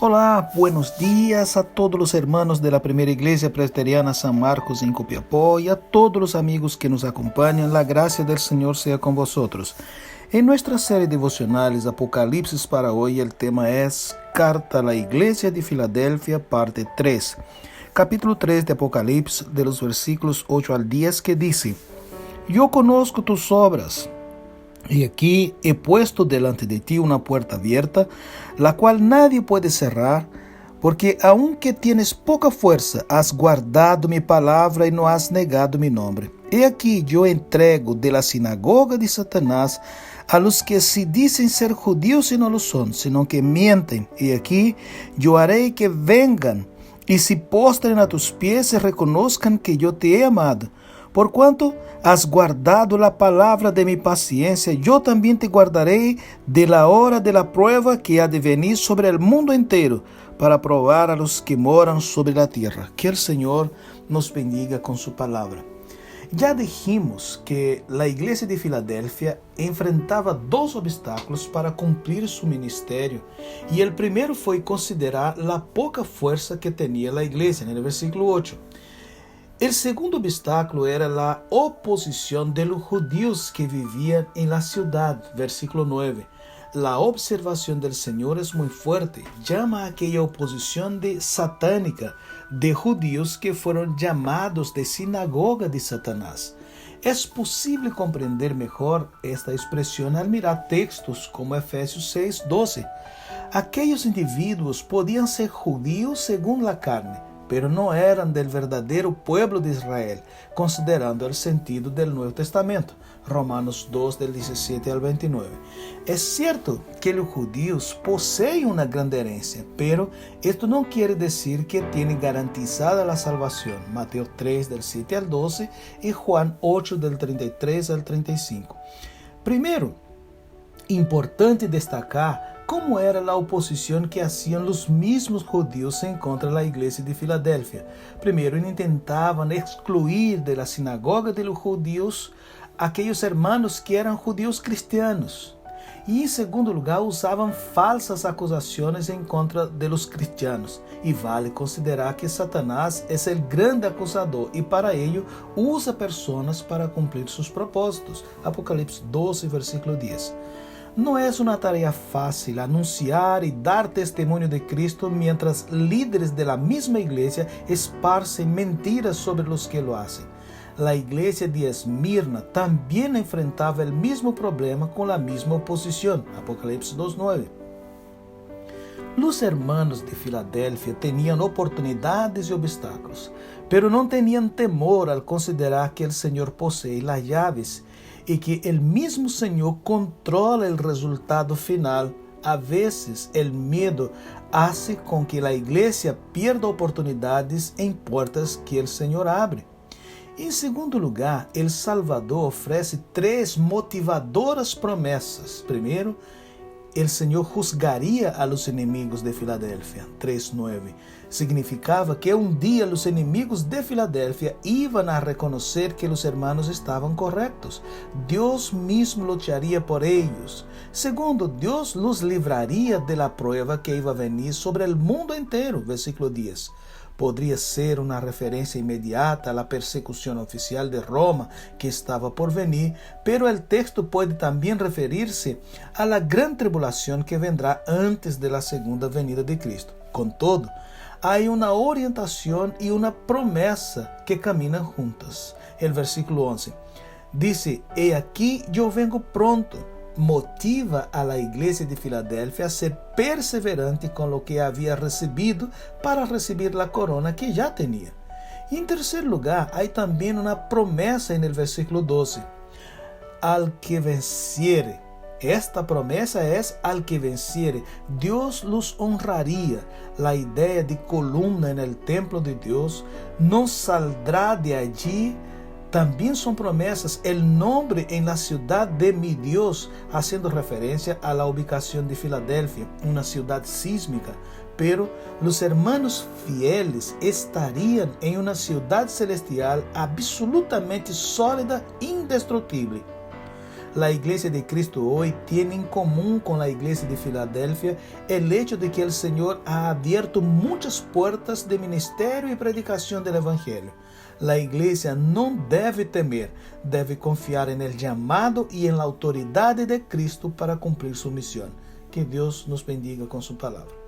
Olá, buenos días a todos los hermanos de la Primera Iglesia Presbiteriana San Marcos en Copiapó y a todos los amigos que nos acompañan. La gracia del Señor sea con vosotros. En nuestra serie devocionales Apocalipsis para hoy, el tema es Carta a la Iglesia de Filadelfia, parte 3. Capítulo 3 de Apocalipsis, de los versículos 8 al 10, que dice: Yo conozco tus obras, y aquí he puesto delante de ti una puerta abierta, la cual nadie puede cerrar, porque aunque tienes poca fuerza, has guardado mi palabra y no has negado mi nombre. He aquí yo entrego de la sinagoga de Satanás a los que se dicen ser judíos y no lo son, sino que mienten. Y aquí yo haré que vengan y se postren a tus pies y reconozcan que yo te he amado. Por cuanto has guardado la palabra de mi paciencia, yo también te guardaré de la hora de la prueba que ha de venir sobre el mundo entero, para probar a los que moran sobre la tierra. Que el Señor nos bendiga con su palabra. Ya dijimos que la iglesia de Filadelfia enfrentaba dos obstáculos para cumplir su ministerio, y el primero fue considerar la poca fuerza que tenía la iglesia, en el versículo 8. El segundo obstáculo era la oposición de los judíos que vivían en la ciudad, versículo 9. La observación del Señor es muy fuerte, llama a aquella oposición satánica de judíos que fueron llamados de sinagoga de Satanás. Es posible comprender mejor esta expresión al mirar textos como Efesios 6:12. Aquellos individuos podían ser judíos según la carne, pero no eran del verdadero pueblo de Israel, considerando el sentido del Nuevo Testamento, Romanos 2, del 17 al 29. Es cierto que los judíos poseen una gran herencia, pero esto no quiere decir que tienen garantizada la salvación, Mateo 3, del 7 al 12 y Juan 8, del 33 al 35. Primero, importante destacar cómo era la oposición que hacían los mismos judíos en contra de la iglesia de Filadelfia. Primero, intentaban excluir de la sinagoga de los judíos aquellos hermanos que eran judíos cristianos. Y en segundo lugar, usaban falsas acusaciones en contra de los cristianos. Y vale considerar que Satanás es el grande acusador y para ello usa personas para cumplir sus propósitos. Apocalipsis 12, versículo 10. No es una tarea fácil anunciar y dar testimonio de Cristo mientras líderes de la misma iglesia esparcen mentiras sobre los que lo hacen. La iglesia de Esmirna también enfrentaba el mismo problema con la misma oposición. Apocalipsis 2:9. Los hermanos de Filadelfia tenían oportunidades y obstáculos, pero no tenían temor al considerar que el Señor posee las llaves y que el mismo Señor controla el resultado final. A veces el miedo hace con que la iglesia pierda oportunidades en puertas que el Señor abre. En segundo lugar, el Salvador ofrece tres motivadoras promesas. Primero, el Señor juzgaría a los enemigos de Filadelfia, 3:9. Significaba que un día los enemigos de Filadelfia iban a reconocer que los hermanos estaban correctos. Dios mismo lucharía por ellos. Segundo, Dios los libraría de la prueba que iba a venir sobre el mundo entero, versículo 10. Podría ser una referencia inmediata a la persecución oficial de Roma que estaba por venir, pero el texto puede también referirse a la gran tribulación que vendrá antes de la segunda venida de Cristo. Con todo, hay una orientación y una promesa que caminan juntas. El versículo 11 dice: He aquí yo vengo pronto. Motiva a la iglesia de Filadelfia a ser perseverante con lo que había recibido para recibir la corona que ya tenía. Y en tercer lugar, hay también una promesa en el versículo 12. Al que venciere. Esta promesa es al que venciere. Dios los honraría. La idea de columna en el templo de Dios no saldrá de allí. También son promesas el nombre en la ciudad de mi Dios, haciendo referencia a la ubicación de Filadelfia, una ciudad sísmica. Pero los hermanos fieles estarían en una ciudad celestial absolutamente sólida, indestructible. La Iglesia de Cristo hoy tiene en común con la Iglesia de Filadelfia el hecho de que el Señor ha abierto muchas puertas de ministerio y predicación del Evangelio. La Iglesia no debe temer, debe confiar en el llamado y en la autoridad de Cristo para cumplir su misión. Que Dios nos bendiga con su palabra.